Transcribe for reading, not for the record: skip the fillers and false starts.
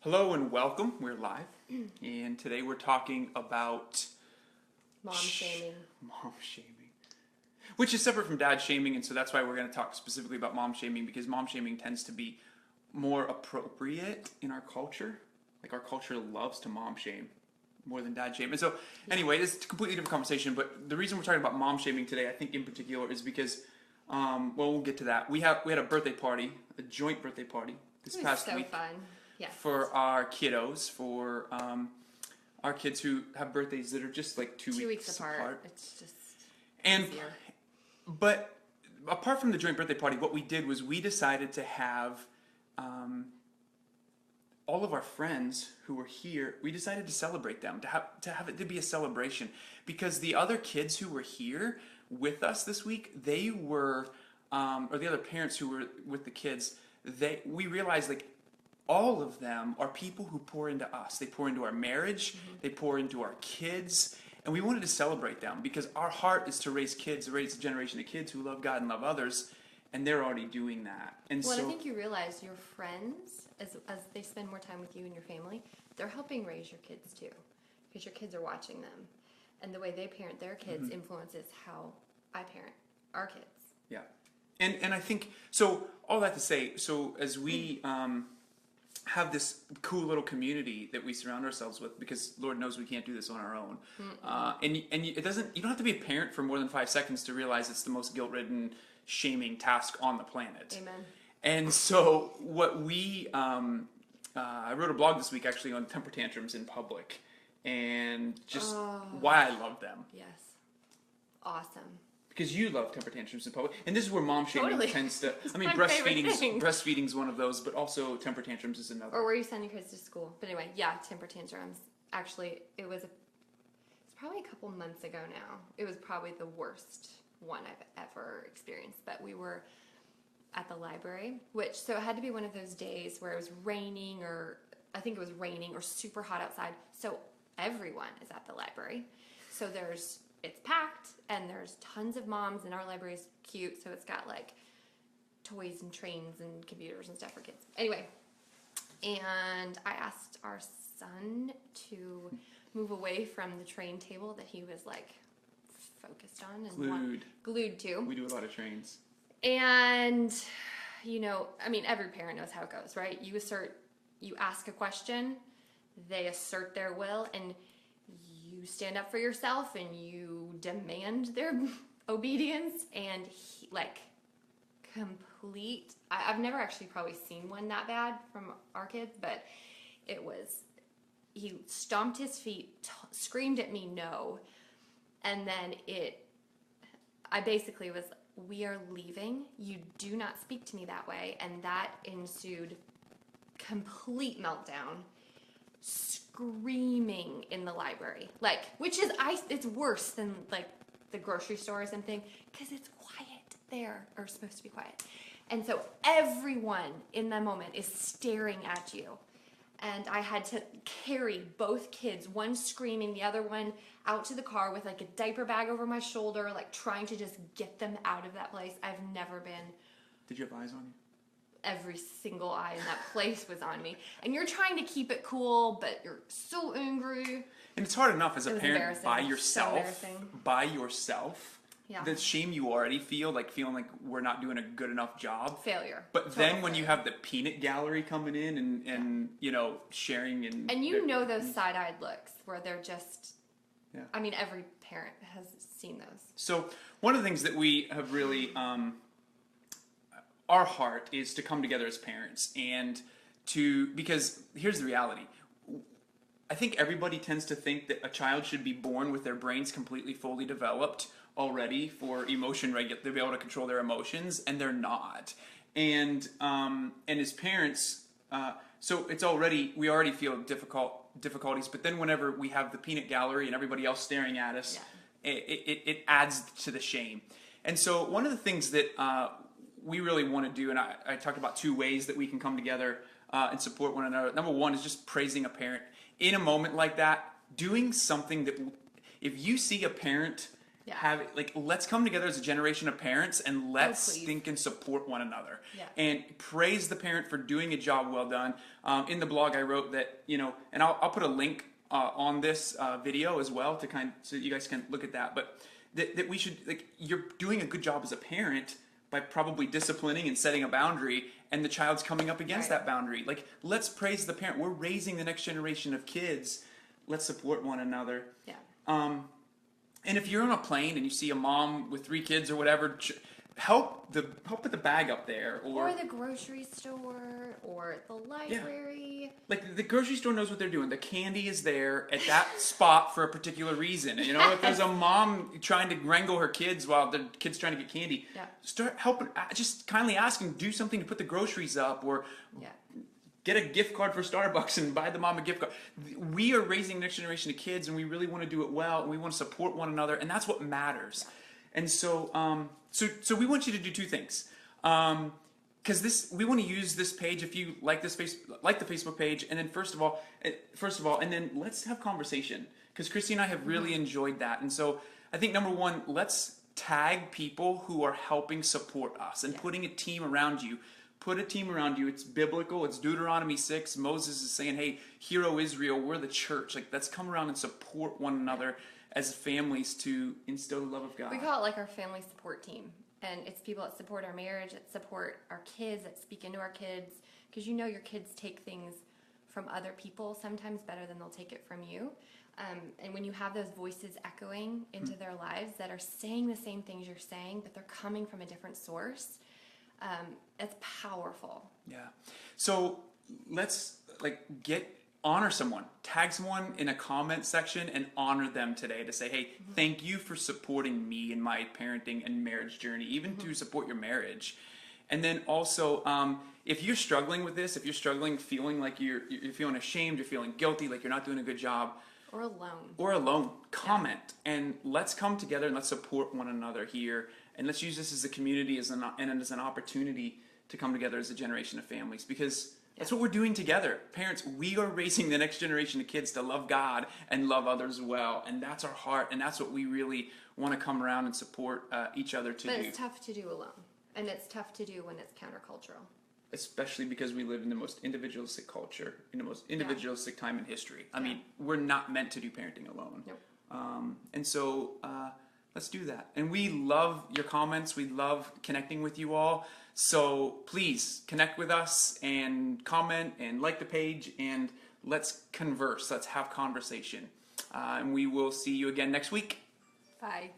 Hello and welcome. We're live, and today we're talking about Mom shaming. mom shaming, which is separate from dad shaming, and so that's why we're going to talk specifically about mom shaming because mom shaming tends to be more appropriate in our culture. Like our culture loves to mom shame more than dad shame, and so anyway, it's a completely different conversation. But the reason we're talking about mom shaming today, I think in particular, is because we'll get to that. We had a birthday party, a joint birthday party this It was past so week. fun. Yeah. For our kiddos, for our kids who have birthdays that are just like two weeks apart. It's just And easier. but apart from the joint birthday party, what we did was we decided to have all of our friends who were here. We decided to celebrate them, to have it to be a celebration, because the other kids who were here with us this week, they were or the other parents who were with the kids, we realized like all of them are people who pour into us. They pour into our marriage, they pour into our kids, and we wanted to celebrate them because our heart is to raise kids, raise a generation of kids who love God and love others, and they're already doing that. And Well, so I think you realize your friends, as they spend more time with you and your family, they're helping raise your kids too, because your kids are watching them, and the way they parent their kids influences how I parent our kids. yeah. And I think, so all that to say, so as we have this cool little community that we surround ourselves with, because Lord knows we can't do this on our own. It doesn't, you don't have to be a parent for more than 5 seconds to realize it's the most guilt-ridden, shaming task on the planet. Amen. And so what I wrote a blog this week actually on temper tantrums in public and just why I love them. Yes. Awesome. Because you love temper tantrums in public, and this is where mom shaming Totally. tends to. I mean, my favorite thing. breastfeeding's one of those, but also temper tantrums is another. Or were you sending kids to school? But anyway, yeah, temper tantrums. Actually, it's probably a couple months ago now. It was probably the worst one I've ever experienced. But we were at the library, so it had to be one of those days where it was raining, or I think it was raining or super hot outside. So everyone is at the library. So it's packed, and there's tons of moms, and our library is cute, so it's got like toys and trains and computers and stuff for kids. Anyway, and I asked our son to move away from the train table that he was like focused on and glued to. We do a lot of trains. And I mean, every parent knows how it goes, right? You ask a question, they assert their will, and you stand up for yourself and you demand their obedience, and I've never actually probably seen one that bad from our kids, but he stomped his feet, screamed at me no, and then I basically was, we are leaving, you do not speak to me that way, and that ensued complete meltdown, screaming in the library, which is it's worse than like the grocery store or something, because it's quiet there, or supposed to be quiet, and so everyone in that moment is staring at you, and I had to carry both kids, one screaming, the other one out to the car with like a diaper bag over my shoulder, like trying to just get them out of that place. I've never been. Did you have eyes on you? Every single eye in that place was on me, and you're trying to keep it cool, but you're so angry. And it's hard enough as a parent by So yourself. Yeah. The shame you already feel, like feeling like we're not doing a good enough job. Failure. But Total then when failure. you have the peanut gallery coming in and sharing and those side-eyed looks where they're just. Yeah. I mean, every parent has seen those. So one of the things that we have really our heart is to come together as parents and because here's the reality. I think everybody tends to think that a child should be born with their brains completely fully developed already for to be able to control their emotions, and they're not. And as parents, so we already feel difficulties, but then whenever we have the peanut gallery and everybody else staring at us, it adds to the shame. And so one of the things that we really want to do, and I talked about 2 ways that we can come together and support one another. Number one is just praising a parent in a moment like that, doing something that, if you see a parent Yeah. Let's come together as a generation of parents and let's please. think and support one another. Yeah. And praise the parent for doing a job well done. In the blog, I wrote that, and I'll put a link on this video as well so you guys can look at that. But that we should, you're doing a good job as a parent by probably disciplining and setting a boundary, and the child's coming up against that boundary. Let's praise the parent. We're raising the next generation of kids. Let's support one another. Yeah. And if you're on a plane and you see a mom with 3 kids or whatever, help put the bag up there, or the grocery store, or the library. The grocery store knows what they're doing. The candy is there at that spot for a particular reason. If there's a mom trying to wrangle her kids while the kid's trying to get candy, start helping. Just kindly ask them, do something to put the groceries up, or get a gift card for Starbucks and buy the mom a gift card. We are raising the next generation of kids, and we really want to do it well, and we want to support one another, and that's what matters. And so, so we want you to do 2 things. Because we want to use this page. If you like the Facebook page, and then first of all, and then let's have conversation. Because Christy and I have really enjoyed that, and so I think number 1, let's tag people who are helping support us and putting a team around you. Put a team around you. It's biblical. It's Deuteronomy 6. Moses is saying, "Hey, hear, O Israel, we're the church. Let's come around and support one another as families to instill the love of God." We call it our family support team. And it's people that support our marriage, that support our kids, that speak into our kids. Because your kids take things from other people sometimes better than they'll take it from you. And when you have those voices echoing into their lives that are saying the same things you're saying, but they're coming from a different source, it's powerful. Yeah. So let's honor someone. Tag someone in a comment section and honor them today to say, "Hey, thank you for supporting me in my parenting and marriage journey, even to support your marriage." And then also, if you're struggling with this, if you're struggling feeling like you're feeling ashamed, you're feeling guilty, like you're not doing a good job, or alone, comment, and let's come together and let's support one another here, and let's use this as a community and as an opportunity to come together as a generation of families, because that's what we're doing together. Parents, we are raising the next generation of kids to love God and love others well, and that's our heart, and that's what we really want to come around and support each other to do. But it's tough to do alone, and it's tough to do when it's countercultural. Especially because we live in the most individualistic culture, in the most individualistic time in history. I mean, we're not meant to do parenting alone. Nope. And so let's do that. And we love your comments. We love connecting with you all. So please connect with us and comment and like the page, and let's converse. Let's have conversation. And we will see you again next week. Bye.